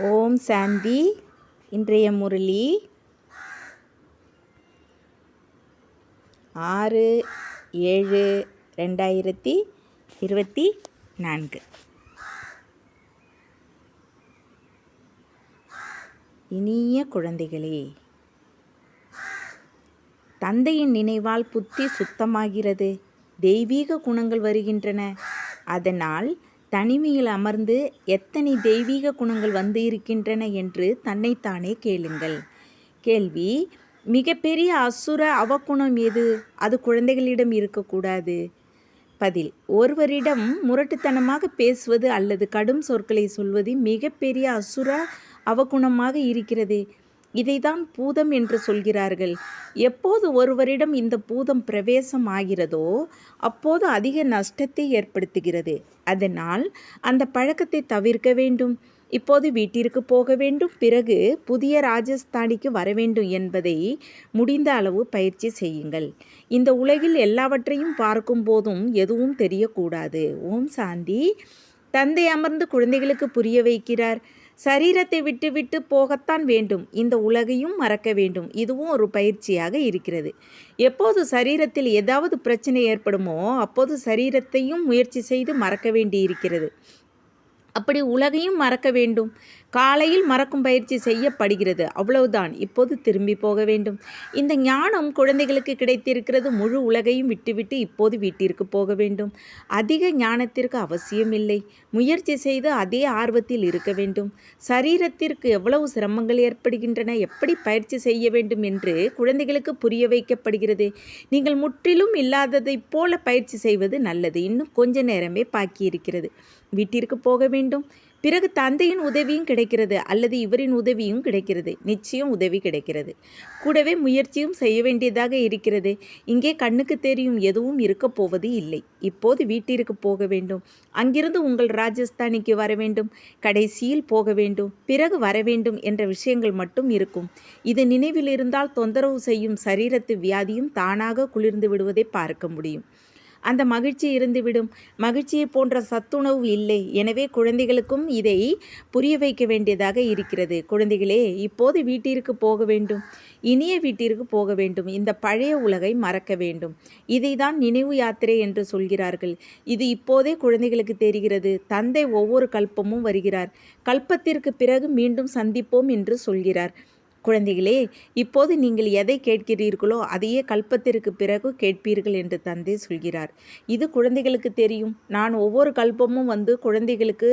ஓம் சாந்தி. இன்றைய முரளி 6/7/2024. இனிய குழந்தைகளே, தந்தையின் நினைவால் புத்தி சுத்தமாகிறது, தெய்வீக குணங்கள் வருகின்றன. அதனால் தனிமையில் அமர்ந்து எத்தனை தெய்வீக குணங்கள் வந்து இருக்கின்றன என்று தன்னைத்தானே கேளுங்கள். கேள்வி: மிகப்பெரிய அசுர அவகுணம் எது? அது குழந்தைகளிடம் இருக்கக்கூடாது. பதில்: ஒருவரிடம் முரட்டுத்தனமாக பேசுவது அல்லது கடும் சொற்களை சொல்வது மிகப்பெரிய அசுர அவகுணமாக இருக்கிறது. இதைதான் பூதம் என்று சொல்கிறார்கள். எப்போது ஒருவரிடம் இந்த பூதம் பிரவேசம் ஆகிறதோ அப்போது அதிக நஷ்டத்தை ஏற்படுத்துகிறது. அதனால் அந்த பழக்கத்தை தவிர்க்க வேண்டும். இப்போது வீட்டிற்கு போக வேண்டும், பிறகு புதிய ராஜஸ்தானிக்கு வர வேண்டும் என்பதை முடிந்த அளவு பயிற்சி செய்யுங்கள். இந்த உலகில் எல்லாவற்றையும் பார்க்கும் போதும் எதுவும் தெரியக்கூடாது. ஓம் சாந்தி. தந்தை அமர்ந்து குழந்தைகளுக்கு புரிய வைக்கிறார். சரீரத்தை விட்டு போகத்தான் வேண்டும், இந்த உலகையும் மறக்க வேண்டும். இதுவும் ஒரு பயிற்சியாக இருக்கிறது. எப்போது சரீரத்தில் ஏதாவது பிரச்சனை ஏற்படுமோ அப்போது சரீரத்தையும் முயற்சி செய்து மறக்க வேண்டி இருக்கிறது. அப்படி உலகையும் மறக்க வேண்டும். காலையில் மறக்கும் பயிற்சி செய்யப்படுகிறது, அவ்வளவுதான். இப்போது திரும்பி போக வேண்டும். இந்த ஞானம் குழந்தைகளுக்கு கிடைத்திருக்கிறது. முழு உலகையும் விட்டுவிட்டு இப்போது வீட்டிற்கு போக வேண்டும். அதிக ஞானத்திற்கு அவசியமில்லை. முயற்சி செய்து அதே ஆர்வத்தில் இருக்க வேண்டும். சரீரத்திற்கு எவ்வளவு சிரமங்கள் ஏற்படுகின்றன, எப்படி பயிற்சி செய்ய வேண்டும் என்று குழந்தைகளுக்கு புரிய வைக்கப்படுகிறது. நீங்கள் முற்றிலும் இல்லாததைப் போல பயிற்சி செய்வது நல்லது. இன்னும் கொஞ்ச நேரமே பாக்கி இருக்கிறது. வீட்டிற்கு போக வேண்டும். பிறகு தந்தையின் உதவியும் கிடைக்கிறது அல்லது இவரின் உதவியும் கிடைக்கிறது. நிச்சயம் உதவி கிடைக்கிறது. கூடவே முயற்சியும் செய்ய வேண்டியதாக இருக்கிறது. இங்கே கண்ணுக்கு தெரியும் எதுவும் இருக்க போவது இல்லை. இப்போது வீட்டிற்கு போக வேண்டும். அங்கிருந்து உங்கள் ராஜஸ்தானிக்கு வர வேண்டும். கடைசியில் போக வேண்டும், பிறகு வர வேண்டும் என்ற விஷயங்கள் மட்டும் இருக்கும். இது நினைவில் இருந்தால் தொந்தரவு செய்யும் சரீரத்து வியாதியும் தானாக குளிர்ந்து விடுவதை பார்க்க முடியும். அந்த மகிழ்ச்சி இருந்துவிடும். மகிழ்ச்சியை போன்ற சத்துணவு இல்லை. எனவே குழந்தைகளுக்கும் இதை புரிய வைக்க வேண்டியதாக இருக்கிறது. குழந்தைகளே, இப்போது வீட்டிற்கு போக வேண்டும். இனிய வீட்டிற்கு போக வேண்டும். இந்த பழைய உலகை மறக்க வேண்டும். இதை தான் நினைவு யாத்திரை என்று சொல்கிறார்கள். இது இப்போதே குழந்தைகளுக்கு தெரிகிறது. தந்தை ஒவ்வொரு கல்பமும் வருகிறார். கல்பத்திற்கு பிறகு மீண்டும் சந்திப்போம் என்று சொல்கிறார். குழந்தைகளே, இப்போது நீங்கள் எதை கேட்கிறீர்களோ அதையே கல்பத்திற்கு பிறகு கேட்பீர்கள் என்று தந்தை சொல்கிறார். இது குழந்தைகளுக்கு தெரியும். நான் ஒவ்வொரு கல்பமும் வந்து குழந்தைகளுக்கு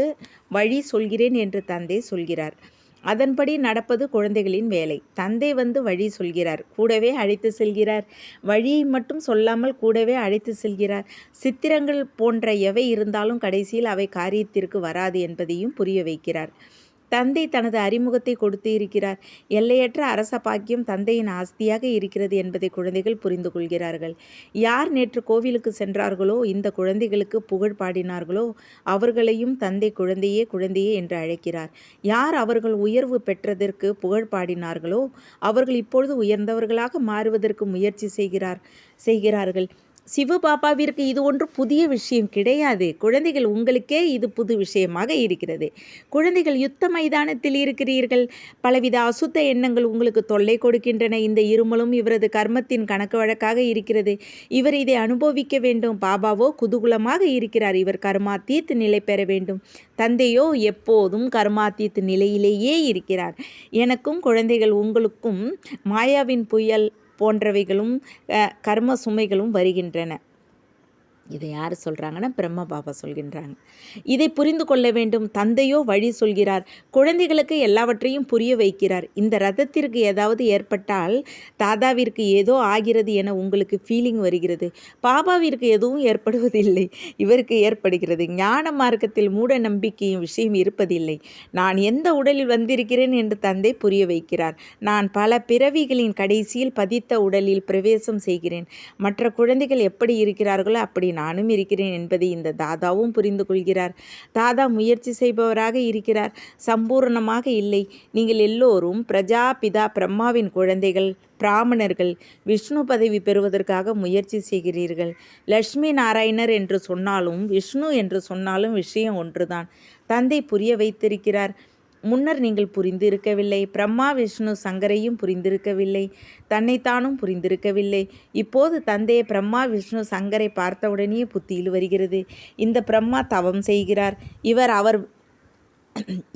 வழி சொல்கிறேன் என்று தந்தை சொல்கிறார். அதன்படி நடப்பது குழந்தைகளின் வேலை. தந்தை வந்து வழி சொல்கிறார், கூடவே அழைத்து செல்கிறார். வழியை மட்டும் சொல்லாமல் கூடவே அழைத்து செல்கிறார். சித்திரங்கள் போன்ற எவை இருந்தாலும் கடைசியில் அவை காரியத்திற்கு வராது என்பதையும் புரிய வைக்கிறார். தந்தை தனது அறிமுகத்தை கொடுத்து இருக்கிறார். எல்லையற்ற அரச பாக்கியம் தந்தையின் ஆஸ்தியாக இருக்கிறது என்பதை குழந்தைகள் புரிந்து கொள்கிறார்கள். யார் நேற்று கோவிலுக்கு சென்றார்களோ, இந்த குழந்தைகளுக்கு புகழ் பாடினார்களோ அவர்களையும் தந்தை குழந்தையே குழந்தையே என்று அழைக்கிறார். யார் அவர்கள் உயர்வு பெற்றதற்கு புகழ் பாடினார்களோ அவர்கள் இப்பொழுது உயர்ந்தவர்களாக மாறுவதற்கு முயற்சி செய்கிறார்கள். சிவபாபாவிற்கு இது ஒன்று புதிய விஷயம் கிடையாது. குழந்தைகள், உங்களுக்கே இது புது விஷயமாக இருக்கிறது. குழந்தைகள், யுத்த மைதானத்தில் இருக்கிறீர்கள். பலவித அசுத்த எண்ணங்கள் உங்களுக்கு தொல்லை கொடுக்கின்றன. இந்த இருமலும் இவரது கர்மத்தின் கணக்கு வழக்காக இருக்கிறது. இவர் இதை அனுபவிக்க வேண்டும். பாபாவோ குதூகலமாக இருக்கிறார். இவர் கர்மாத்தீத் நிலை பெற வேண்டும். தந்தையோ எப்போதும் கர்மாத்தீத் நிலையிலேயே இருக்கிறார். எனக்கும் குழந்தைகள், உங்களுக்கும் மாயாவின் புயல் போன்றவைகளும் கர்ம சுமைகளும் வருகின்றன. இதை யார் சொல்கிறாங்கன்னா பிரம்ம பாபா சொல்கின்றாங்க. இதை புரிந்து கொள்ள வேண்டும். தந்தையோ வழி சொல்கிறார். குழந்தைகளுக்கு எல்லாவற்றையும் புரிய வைக்கிறார். இந்த ரதத்திற்கு ஏதாவது ஏற்பட்டால் தாதாவிற்கு ஏதோ ஆகிறது என உங்களுக்கு ஃபீலிங் வருகிறது. பாபாவிற்கு எதுவும் ஏற்படுவதில்லை, இவருக்கு ஏற்படுகிறது. ஞான மார்க்கத்தில் மூட நம்பிக்கையும் விஷயம் இருப்பதில்லை. நான் எந்த உடலில் வந்திருக்கிறேன் என்று தந்தை புரிய வைக்கிறார். நான் பல பிறவிகளின் கடைசியில் பதித்த உடலில் பிரவேசம் செய்கிறேன். மற்ற குழந்தைகள் எப்படி இருக்கிறார்களோ அப்படி நானும் இருக்கிறேன் என்பதை இந்த தாதாவும் புரிந்து கொள்கிறார். தாதா முயற்சி செய்பவராக இருக்கிறார், சம்பூர்ணமாக இல்லை. நீங்கள் எல்லோரும் பிரஜாபிதா பிரம்மாவின் குழந்தைகள், பிராமணர்கள். விஷ்ணு பதவி பெறுவதற்காக முயற்சி செய்கிறீர்கள். லட்சுமி நாராயணர் என்று சொன்னாலும் விஷ்ணு என்று சொன்னாலும் விஷயம் ஒன்றுதான். தந்தை புரிய வைத்திருக்கிறார். முன்னர் நீங்கள் புரிந்து இருக்கவில்லை. பிரம்மா விஷ்ணு சங்கரையும் புரிந்திருக்கவில்லை. தன்னைத்தானும் புரிந்திருக்கவில்லை. இப்போது தந்தையை பிரம்மா விஷ்ணு சங்கரை பார்த்தவுடனே புத்தியில் வருகிறது. இந்த பிரம்மா தவம் செய்கிறார்.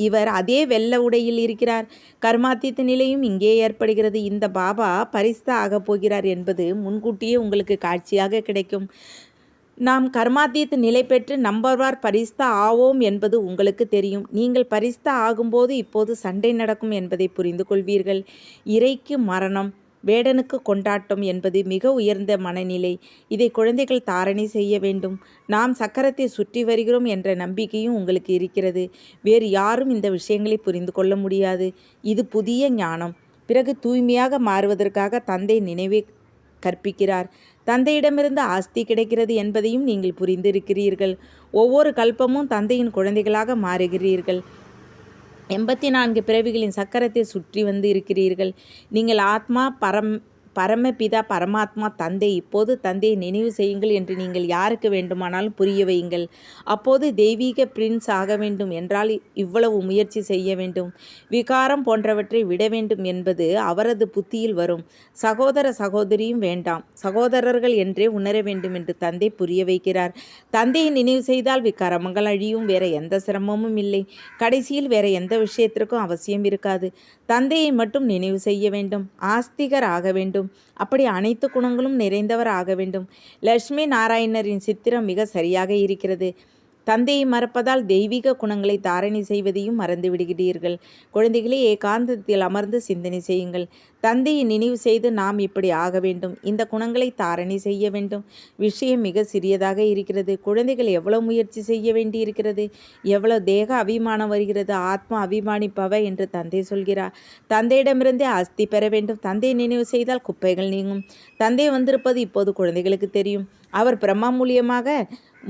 இவர் அதே வெள்ள உடையில் இருக்கிறார். கர்மாத்தீத்த நிலையும் இங்கே ஏற்படுகிறது. இந்த பாபா பரிஸ்தா ஆகப் போகிறார் என்பது முன்கூட்டியே உங்களுக்கு காட்சியாக கிடைக்கும். நாம் கர்மாத்தீத்த நிலை பெற்று நம்பர்வார் பரிஸ்தா ஆவோம் என்பது உங்களுக்கு தெரியும். நீங்கள் பரிஸ்தா ஆகும்போது இப்போது சண்டை நடக்கும் என்பதை புரிந்து கொள்வீர்கள். இறைக்கு மரணம், வேடனுக்கு கொண்டாட்டம் என்பது மிக உயர்ந்த மனநிலை. இதை குழந்தைகள் தாரணை செய்ய வேண்டும். நாம் சக்கரத்தை சுற்றி வருகிறோம் என்ற நம்பிக்கையும் உங்களுக்கு இருக்கிறது. வேறு யாரும் இந்த விஷயங்களை புரிந்து கொள்ள முடியாது. இது புதிய ஞானம். பிறகு தூய்மையாக மாறுவதற்காக தந்தை நினைவை கற்பிக்கிறார். தந்தையிடமிருந்து ஆஸ்தி கிடைக்கிறது என்பதையும் நீங்கள் புரிந்திருக்கிறீர்கள். ஒவ்வொரு கல்பமும் தந்தையின் குழந்தைகளாக மாறுகிறீர்கள். 84 பிறவிகளின் சக்கரத்தை சுற்றி வந்து இருக்கிறீர்கள். நீங்கள் ஆத்மா, பரமபிதா பரமாத்மா தந்தை. இப்போது தந்தையை நினைவு செய்யுங்கள் என்று நீங்கள் யாருக்கு வேண்டுமானாலும் புரிய வையுங்கள். அப்போது தெய்வீக பிரின்ஸ் ஆக வேண்டும் என்றால் இவ்வளவு முயற்சி செய்ய வேண்டும். விகாரம் போன்றவற்றை விட வேண்டும் என்பது அவரது புத்தியில் வரும். சகோதர சகோதரியும் வேண்டாம், சகோதரர்கள் என்றே உணர வேண்டும் என்று தந்தை புரிய வைக்கிறார். தந்தையை நினைவு செய்தால் விகாரங்கள் அழியும். வேற எந்த சிரமமும் இல்லை. கடைசியில் வேற எந்த விஷயத்திற்கும் அவசியம் இருக்காது. தந்தையை மட்டும் நினைவு செய்ய வேண்டும். ஆஸ்திகர் ஆக வேண்டும். அப்படி அனைத்து குணங்களும் நிறைந்தவர் ஆக வேண்டும். லட்சுமி நாராயணரின் சித்திரம் மிக சரியாக இருக்கிறது. தந்தையை மறப்பதால் தெய்வீக குணங்களை தாரணை செய்வதையும் மறந்து விடுகிறீர்கள். குழந்தைகளே, ஏகாந்தத்தில் அமர்ந்து சிந்தனை செய்யுங்கள். தந்தையை நினைவு செய்து நாம் இப்படி ஆக வேண்டும், இந்த குணங்களை தாரணை செய்ய வேண்டும். விஷயம் மிக சிறியதாக இருக்கிறது. குழந்தைகள் எவ்வளவு முயற்சி செய்ய வேண்டி இருக்கிறது, எவ்வளவு தேக அபிமானம் வருகிறது. ஆத்மா அபிமானிப்பவ என்று தந்தை சொல்கிறார். தந்தையிடமிருந்தே ஆஸ்தி பெற வேண்டும். தந்தையை நினைவு செய்தால் குப்பைகள் நீங்கும். தந்தை வந்திருப்பது இப்போது குழந்தைகளுக்கு தெரியும். அவர் பிரம்மா மூலியமாக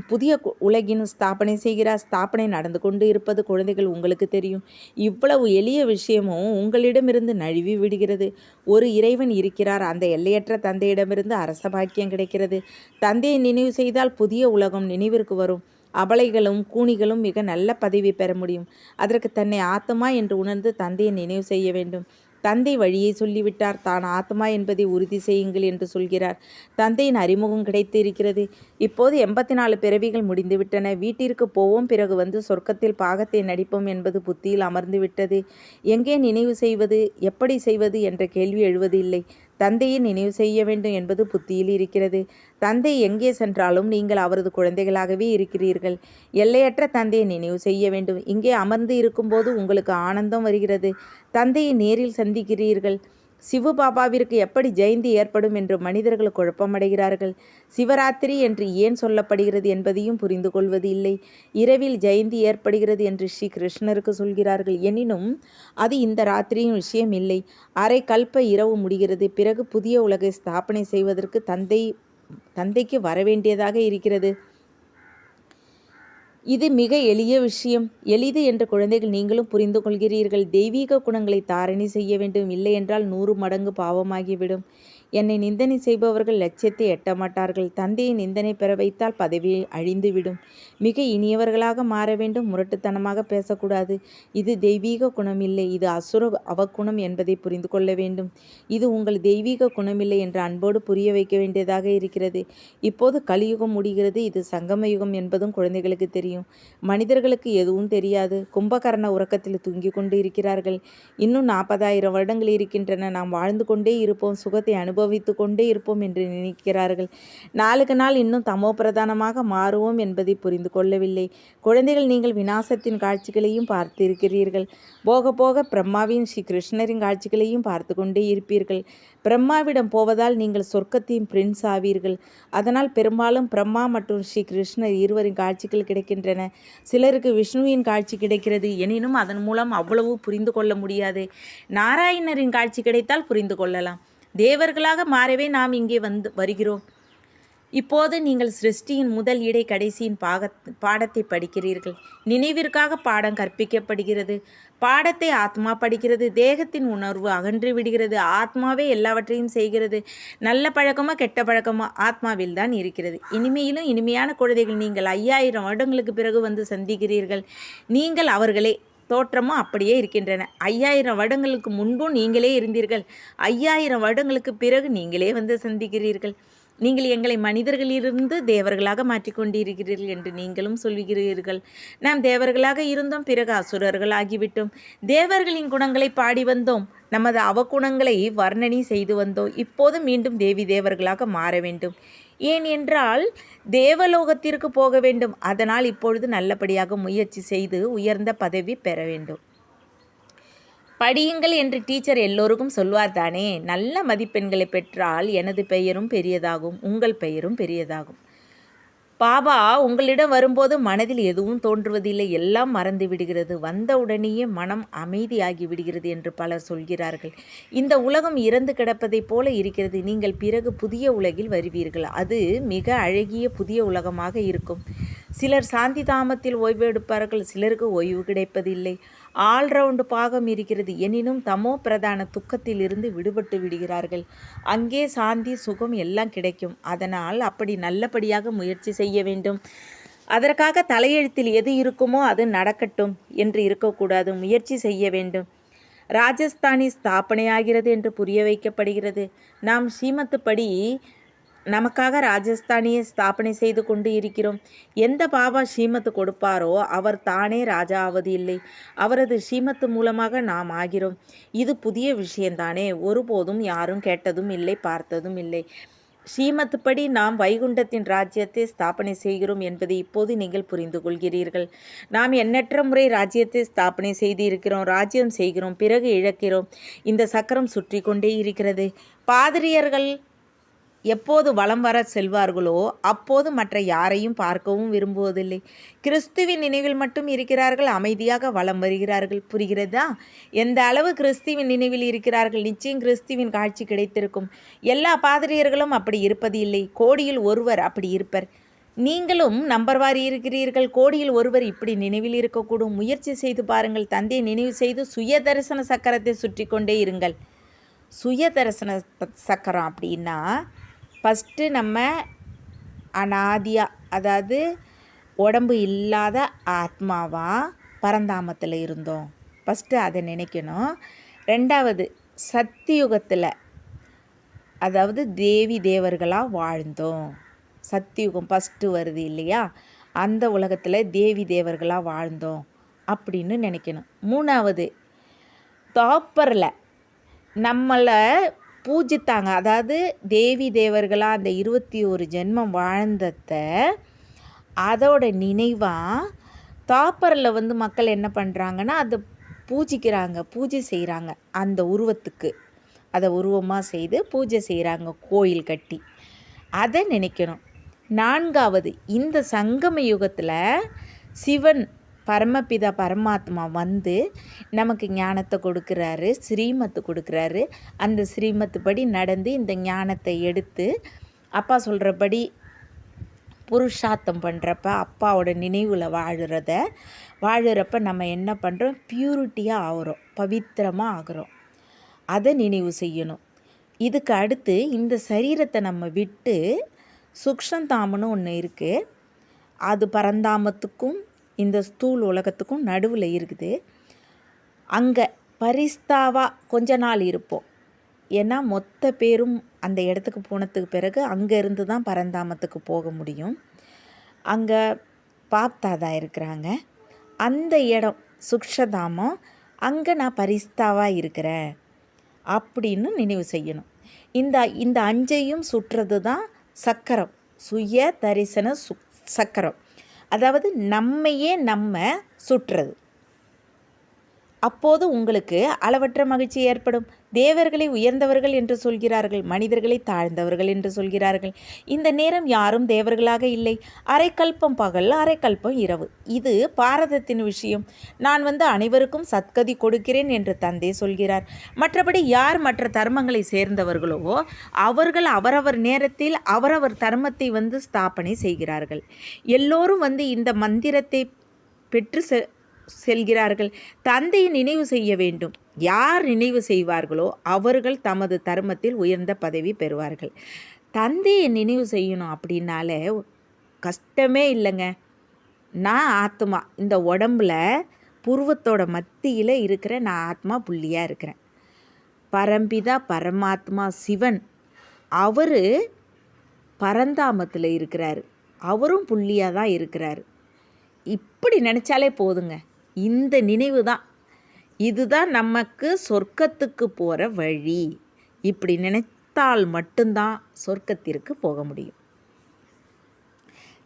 புதிய உலகின் ஸ்தாபனை செய்கிறார். ஸ்தாபனை நடந்து கொண்டு இருப்பது குழந்தைகள் உங்களுக்கு தெரியும். இவ்வளவு எளிய விஷயமும் உங்களிடமிருந்து நழுவி விடுகிறது. ஒரு இறைவன் இருக்கிறார். அந்த எல்லையற்ற தந்தையிடமிருந்து அரச பாக்கியம் கிடைக்கிறது. தந்தையை நினைவு செய்தால் புதிய உலகம் நினைவிற்கு வரும். அபலைகளும் கூனிகளும் மிக நல்ல பதவி பெற முடியும். அதற்கு தன்னை ஆத்மா என்று உணர்ந்து தந்தையை நினைவு செய்ய வேண்டும். தந்தை வழியை சொல்லிவிட்டார். தான் ஆத்மா என்பதை உறுதி செய்யுங்கள் என்று சொல்கிறார். தந்தையின் அறிமுகம் கிடைத்து இருக்கிறது. இப்போது 84 பிறவிகள் முடிந்துவிட்டன. வீட்டிற்கு போவோம், பிறகு வந்து சொர்க்கத்தில் பாகத்தை நடிப்போம் என்பது புத்தியில் அமர்ந்து விட்டது. எங்கே நினைவு செய்வது, எப்படி செய்வது என்ற கேள்வி எழுவது இல்லை. தந்தையை நினைவு செய்ய வேண்டும் என்பது புத்தியில் இருக்கிறது. தந்தை எங்கே சென்றாலும் நீங்கள் அவரது குழந்தைகளாகவே இருக்கிறீர்கள். எல்லையற்ற தந்தையை நினைவு செய்ய வேண்டும். இங்கே அமர்ந்து இருக்கும்போது உங்களுக்கு ஆனந்தம் வருகிறது. தந்தையை நேரில் சந்திக்கிறீர்கள். சிவபாபாவிற்கு எப்படி ஜெயந்தி ஏற்படும் என்று மனிதர்கள் குழப்பமடைகிறார்கள். சிவராத்திரி என்று ஏன் சொல்லப்படுகிறது என்பதையும் புரிந்து கொள்வது இல்லை. இரவில் ஜெயந்தி ஏற்படுகிறது என்று ஸ்ரீ கிருஷ்ணருக்கு சொல்கிறார்கள். எனினும் அது இந்த ராத்திரியின் விஷயம் இல்லை. அரை கல்ப இரவு முடிகிறது. பிறகு புதிய உலகை ஸ்தாபனை செய்வதற்கு தந்தைக்கு வரவேண்டியதாக இருக்கிறது. இது மிக எளிய விஷயம். எளிது என்ற குழந்தைகள் நீங்களும் புரிந்து கொள்கிறீர்கள். தெய்வீக குணங்களை தாரணை செய்ய வேண்டும். இல்லை என்றால் 100 மடங்கு பாவமாகிவிடும். என்னை நிந்தனை செய்பவர்கள் லட்சியத்தை எட்ட மாட்டார்கள். தந்தையை நிந்தனை பெற வைத்தால் பதவியை அழிந்துவிடும். மிக இனியவர்களாக மாற வேண்டும். முரட்டுத்தனமாக பேசக்கூடாது. இது தெய்வீக குணம் இல்லை, இது அசுர அவக்குணம் என்பதை புரிந்து கொள்ள வேண்டும். இது உங்கள் தெய்வீக குணமில்லை என்று அன்போடு புரிய வைக்க வேண்டியதாக இருக்கிறது. இப்போது கலியுகம் முடிகிறது. இது சங்கம யுகம் என்பதும் குழந்தைகளுக்கு தெரியும். மனிதர்களுக்கு எதுவும் தெரியாது. கும்பகர்ண உறக்கத்தில் தூங்கிக் கொண்டு இருக்கிறார்கள். இன்னும் 40,000 வருடங்கள் இருக்கின்றன. நாம் வாழ்ந்து கொண்டே இருப்போம், சுகத்தை அனுபவித்து கொண்டே இருப்போம் என்று நினைக்கிறார்கள். நாளுக்கு நாள் இன்னும் தமோ பிரதானமாக மாறுவோம் என்பதை புரிந்து கொள்ளவில்லை. குழந்தைகள், நீங்கள் விநாசத்தின் காட்சிகளையும் பார்த்து இருக்கிறீர்கள். போக போக பிரம்மாவின் ஸ்ரீ கிருஷ்ணரின் காட்சிகளையும் பார்த்து கொண்டே இருப்பீர்கள். பிரம்மாவிடம் போவதால் நீங்கள் சொர்க்கத்தின் பிரின்ஸ் ஆவீர்கள். அதனால் பெரும்பாலும் பிரம்மா மற்றும் ஸ்ரீ கிருஷ்ணர் இருவரின் காட்சிகள் கிடைக்கின்றன. சிலருக்கு விஷ்ணுவின் காட்சி கிடைக்கிறது. எனினும் அதன் மூலம் அவ்வளவு புரிந்து கொள்ள முடியாது. நாராயணரின் காட்சி கிடைத்தால் புரிந்து கொள்ளலாம். தேவர்களாக மாறவே நாம் இங்கே வருகிறோம். இப்போது நீங்கள் சிருஷ்டியின் முதல் இடை கடைசியின் பாடத்தை படிக்கிறீர்கள். நினைவிற்காக பாடம் கற்பிக்கப்படுகிறது. பாடத்தை ஆத்மா படிக்கிறது. தேகத்தின் உணர்வு அகன்று விடுகிறது. ஆத்மாவே எல்லாவற்றையும் செய்கிறது. நல்ல பழக்கமோ கெட்ட பழக்கமோ ஆத்மாவில் தான் இருக்கிறது. இனிமையிலும் இனிமையான குழந்தைகள், நீங்கள் 5000 வருடங்களுக்கு பிறகு வந்து சந்திக்கிறீர்கள். நீங்கள் அவர்களே. தோற்றமும் அப்படியே இருக்கின்றன. 5000 வருடங்களுக்கு முன்பும் நீங்களே இருந்தீர்கள். 5000 வருடங்களுக்கு பிறகு நீங்களே வந்து சந்திக்கிறீர்கள். நீங்கள் எங்களை மனிதர்களிலிருந்து தேவர்களாக மாற்றிக்கொண்டிருக்கிறீர்கள் என்று நீங்களும் சொல்லுகிறீர்கள். நாம் தேவர்களாக இருந்தோம், பிறகு அசுரர்கள் ஆகிவிட்டோம். தேவர்களின் குணங்களை பாடி வந்தோம், நமது அவகுணங்களை வர்ணனை செய்து வந்தோம். இப்போது மீண்டும் தேவி தேவர்களாக மாற வேண்டும். ஏன் என்றால் தேவலோகத்திற்கு போக வேண்டும். அதனால் இப்பொழுது நல்லபடியாக முயற்சி செய்து உயர்ந்த பதவி பெற வேண்டும். படியுங்கள் என்று டீச்சர் எல்லோருக்கும் சொல்வார் தானே. நல்ல மதிப்பெண்களை பெற்றால் எனது பெயரும் பெரியதாகும், உங்கள் பெயரும் பெரியதாகும். பாபா உங்களிடம் வரும்போது மனதில் எதுவும் தோன்றுவதில்லை, எல்லாம் மறந்து விடுகிறது. வந்தவுடனேயே மனம் அமைதியாகி விடுகிறது என்று பலர் சொல்கிறார்கள். இந்த உலகம் இறந்து கிடப்பதைப் போல இருக்கிறது. நீங்கள் பிறகு புதிய உலகில் வருவீர்கள். அது மிக அழகிய புதிய உலகமாக இருக்கும். சிலர் சாந்தி தாமத்தில் ஓய்வு எடுப்பார்கள், சிலருக்கு ஓய்வு கிடைப்பதில்லை. ஆல்ரவுண்டு பாகம் இருக்கிறது. எனினும் தமோ பிரதான துக்கத்தில் இருந்து விடுபட்டு விடுகிறார்கள். அங்கே சாந்தி சுகம் எல்லாம் கிடைக்கும். அதனால் அப்படி நல்லபடியாக முயற்சி செய்ய வேண்டும். அதற்காக தலையெழுத்தில் எது இருக்குமோ அது நடக்கட்டும் என்று இருக்கக்கூடாது. முயற்சி செய்ய வேண்டும். ராஜஸ்தானி ஸ்தாபனையாகிறது என்று புரிய வைக்கப்படுகிறது. நாம் ஸ்ரீமத்துப்படி நமக்காக ராஜஸ்தானியை ஸ்தாபனை செய்து கொண்டு இருக்கிறோம். எந்த பாபா ஸ்ரீமத்து கொடுப்பாரோ அவர் தானே ராஜா ஆவது இல்லை. அவரது ஸ்ரீமத்து மூலமாக நாம் ஆகிறோம். இது புதிய விஷயந்தானே. ஒருபோதும் யாரும் கேட்டதும் இல்லை, பார்த்ததும் இல்லை. ஸ்ரீமத்துப்படி நாம் வைகுண்டத்தின் ராஜ்யத்தை ஸ்தாபனை செய்கிறோம் என்பதை இப்போது நீங்கள் புரிந்து கொள்கிறீர்கள். நாம் எண்ணற்ற முறை ராஜ்யத்தை ஸ்தாபனை செய்து இருக்கிறோம், ராஜ்யம் செய்கிறோம், பிறகு இழக்கிறோம். இந்த சக்கரம் சுற்றி கொண்டே இருக்கிறது. பாதிரியர்கள் எப்போது வலம் வர செல்வார்களோ அப்போது மற்ற யாரையும் பார்க்கவும் விரும்புவதில்லை. கிறிஸ்துவின் நினைவில் மட்டும் இருக்கிறார்கள், அமைதியாக வலம் வருகிறார்கள். புரிகிறதா? எந்த அளவு கிறிஸ்துவின் நினைவில் இருக்கிறார்கள், நிச்சயம் கிறிஸ்துவின் காட்சி கிடைத்திருக்கும். எல்லா பாதிரியர்களும் அப்படி இருப்பது இல்லை. கோடியில் ஒருவர் அப்படி இருப்பர். நீங்களும் நம்பர்வாரி இருக்கிறீர்கள். கோடியில் ஒருவர் இப்படி நினைவில் இருக்கக்கூடும். முயற்சி செய்து பாருங்கள். தந்தையை நினைவு செய்து சுய தரிசன சக்கரத்தை சுற்றி கொண்டே இருங்கள். சுய தரிசன சக்கரம் அப்படின்னா ஃபஸ்ட்டு நம்ம அனாதியாக, அதாவது உடம்பு இல்லாத ஆத்மாவாக பரந்தாமத்தில் இருந்தோம். ஃபஸ்ட்டு அதை நினைக்கணும். ரெண்டாவது, சத்தியுகத்தில், அதாவது தேவி தேவர்களாக வாழ்ந்தோம். சத்தியுகம் ஃபஸ்ட்டு வருது இல்லையா, அந்த உலகத்தில் தேவி தேவர்களாக வாழ்ந்தோம் அப்படின்னு நினைக்கணும். மூணாவது, தாப்பரில் நம்மளை பூஜித்தாங்க, அதாவது தேவி தேவர்களாக அந்த 21 ஜென்மம் வாழ்ந்தத அதோட நினைவாக தாப்பரில் வந்து மக்கள் என்ன பண்ணுறாங்கன்னா அதை பூஜிக்கிறாங்க, பூஜை செய்கிறாங்க. அந்த உருவத்துக்கு அதை உருவமாக செய்து பூஜை செய்கிறாங்க, கோயில் கட்டி. அதை நினைக்கணும். நான்காவது, இந்த சங்கம யுகத்தில் சிவன் பரமபிதா பரமாத்மா வந்து நமக்கு ஞானத்தை கொடுக்குறாரு, ஸ்ரீமத்து கொடுக்குறாரு. அந்த ஸ்ரீமத்து படி நடந்து இந்த ஞானத்தை எடுத்து அப்பா சொல்கிறபடி புருஷார்த்தம் பண்ணுறப்ப, அப்பாவோட நினைவில் வாழுறப்ப நம்ம என்ன பண்ணுறோம், பியூரிட்டியாக ஆகிறோம், பவித்திரமாக ஆகிறோம். அதை நினைவு செய்யணும். இதுக்கு அடுத்து இந்த சரீரத்தை நம்ம விட்டு சுக்ஷந்தாமன்னு ஒன்று இருக்குது. அது பரந்தாமத்துக்கும் இந்த ஸ்தூல் உலகத்துக்கும் நடுவில் இருக்குது. அங்கே பரிஸ்தாவாக கொஞ்ச நாள் இருப்போம். ஏன்னா மொத்த பேரும் அந்த இடத்துக்கு போனதுக்கு பிறகு அங்கே இருந்து தான் பரந்தாமத்துக்கு போக முடியும். அங்கே பாப்தாதா இருக்கிறாங்க. அந்த இடம் சுக்ஷதாமம், அங்கே நான் பரிஸ்தாவாக இருக்கிறேன் அப்படின்னு நினைவு செய்யணும். இந்த அஞ்சையும் சுற்றுறது தான் சக்கரம், சுய தரிசன சக்கரம். அதாவது நம்மையே நம்ம சுற்றுறது. அப்போது உங்களுக்கு அளவற்ற மகிழ்ச்சி ஏற்படும். தேவர்களை உயர்ந்தவர்கள் என்று சொல்கிறார்கள், மனிதர்களை தாழ்ந்தவர்கள் என்று சொல்கிறார்கள். இந்த நேரம் யாரும் தேவர்களாக இல்லை. அரைக்கல்பம் பகல், அரைக்கல்பம் இரவு. இது பாரதத்தின் விஷயம். நான் வந்து அனைவருக்கும் சத்கதி கொடுக்கிறேன் என்று தந்தை சொல்கிறார். மற்றபடி யார் மற்ற தர்மங்களை சேர்ந்தவர்களோ அவர்கள் அவரவர் நேரத்தில் அவரவர் தர்மத்தை வந்து ஸ்தாபனை செய்கிறார்கள். எல்லோரும் வந்து இந்த மந்திரத்தை பெற்று செல்கிறார்கள். தந்தையை நினைவு செய்ய வேண்டும். யார் நினைவு செய்வார்களோ அவர்கள் தமது தர்மத்தில் உயர்ந்த பதவி பெறுவார்கள். தந்தையை நினைவு செய்யணும் அப்படின்னாலே கஷ்டமே இல்லைங்க. நான் ஆத்மா இந்த உடம்பில் புருவத்தோட மத்தியில் இருக்கிற நான் ஆத்மா புள்ளியாக இருக்கிறேன். பரம்பிதா பரமாத்மா சிவன் அவர் பரந்தாமத்தில் இருக்கிறாரு, அவரும் புள்ளியாக தான் இருக்கிறாரு. இப்படி நினச்சாலே போதுங்க. இந்த நினைவு தான், இதுதான் நமக்கு சொர்க்கத்துக்கு போகிற வழி. இப்படி நினைத்தால் மட்டும்தான் சொர்க்கத்திற்கு போக முடியும்.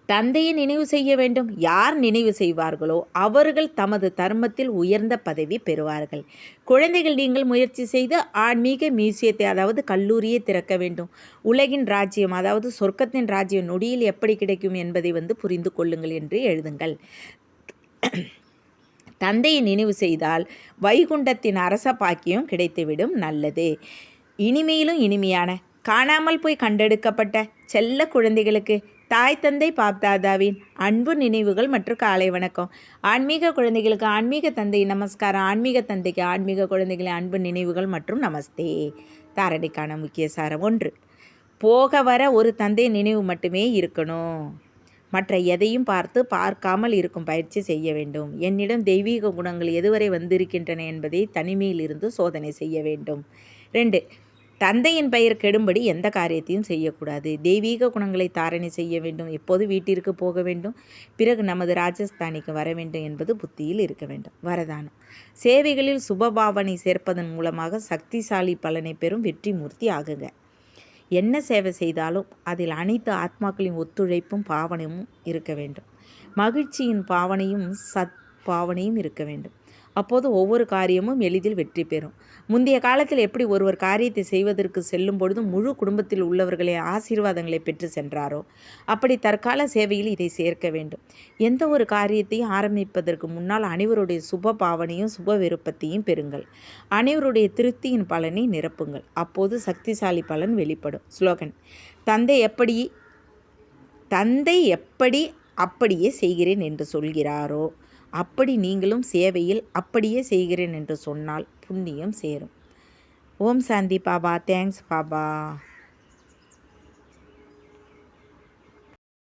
தந்தையை நினைவு செய்ய வேண்டும். யார் நினைவு செய்வார்களோ அவர்கள் தமது தர்மத்தில் உயர்ந்த பதவி பெறுவார்கள். குழந்தைகள், நீங்கள் முயற்சி செய்து ஆன்மீக மியூசியத்தை, அதாவது கல்லூரியை திறக்க வேண்டும். உலகின் ராஜ்யம், அதாவது சொர்க்கத்தின் ராஜ்யம் நொடியில் எப்படி கிடைக்கும் என்பதை புரிந்து கொள்ளுங்கள் என்று எழுதுங்கள். தந்தையை நினைவு செய்தால் வைகுண்டத்தின் அரச பாக்கியம் கிடைத்துவிடும். நல்லது. இனிமையிலும் இனிமையான காணாமல் போய் கண்டெடுக்கப்பட்ட செல்ல குழந்தைகளுக்கு தாய் தந்தை பாப்தாதாவின் அன்பு நினைவுகள் மற்றும் காலை வணக்கம். ஆன்மீக குழந்தைகளுக்கு ஆன்மீக தந்தை நமஸ்காரம். ஆன்மீக தந்தைக்கு ஆன்மீக குழந்தைகளின் அன்பு நினைவுகள் மற்றும் நமஸ்தே. தாரணைக்கான முக்கிய சாரம்: 1. போக வர ஒரு தந்தை நினைவு மட்டுமே இருக்கணும். மற்ற எதையும் பார்க்காமல் இருக்கும் பயிற்சி செய்ய வேண்டும். என்னிடம் தெய்வீக குணங்கள் எதுவரை வந்திருக்கின்றன என்பதை தனிமையில் இருந்து சோதனை செய்ய வேண்டும். 2. தந்தையின் பெயர் கெடும்படி எந்த காரியத்தையும் செய்யக்கூடாது. தெய்வீக குணங்களை தாரணை செய்ய வேண்டும். எப்போது வீட்டிற்கு போக வேண்டும், பிறகு நமது ராஜஸ்தானிக்கு வர வேண்டும் என்பது புத்தியில் இருக்க வேண்டும். வரதானம்: சேவைகளில் சுபபாவனை சேர்ப்பதன் மூலமாக சக்திசாலி பலனை பெறும் வெற்றி மூர்த்தி ஆகுங்க. என்ன சேவை செய்தாலும் அதில் அனைத்து ஆத்மாக்களின் ஒத்துழைப்பும் பாவனையும் இருக்க வேண்டும். மகிழ்ச்சியின் பாவனையும் பாவனையும் இருக்க வேண்டும். அப்போது ஒவ்வொரு காரியமும் எளிதில் வெற்றி பெறும். முந்தைய காலத்தில் எப்படி ஒருவர் காரியத்தை செய்வதற்கு செல்லும் பொழுது முழு குடும்பத்தில் உள்ளவர்களை ஆசீர்வாதங்களை பெற்று சென்றாரோ, அப்படி தற்கால சேவையில் இதை சேர்க்க வேண்டும். எந்த ஒரு காரியத்தையும் ஆரம்பிப்பதற்கு முன்னால் அனைவருடைய சுப பாவனையும் சுப விருப்பத்தையும் பெறுங்கள். அனைவருடைய திருப்தியின் பலனை நிரப்புங்கள். அப்போது சக்திசாலி பலன் வெளிப்படும். ஸ்லோகன்: தந்தை எப்படி அப்படியே செய்கிறேன் என்று சொல்கிறாரோ, அப்படி நீங்களும் சேவையில் அப்படியே செய்கிறேன் என்று சொன்னால் புண்ணியம் சேரும். ஓம் சாந்தி பாபா. தேங்க்ஸ் பாபா.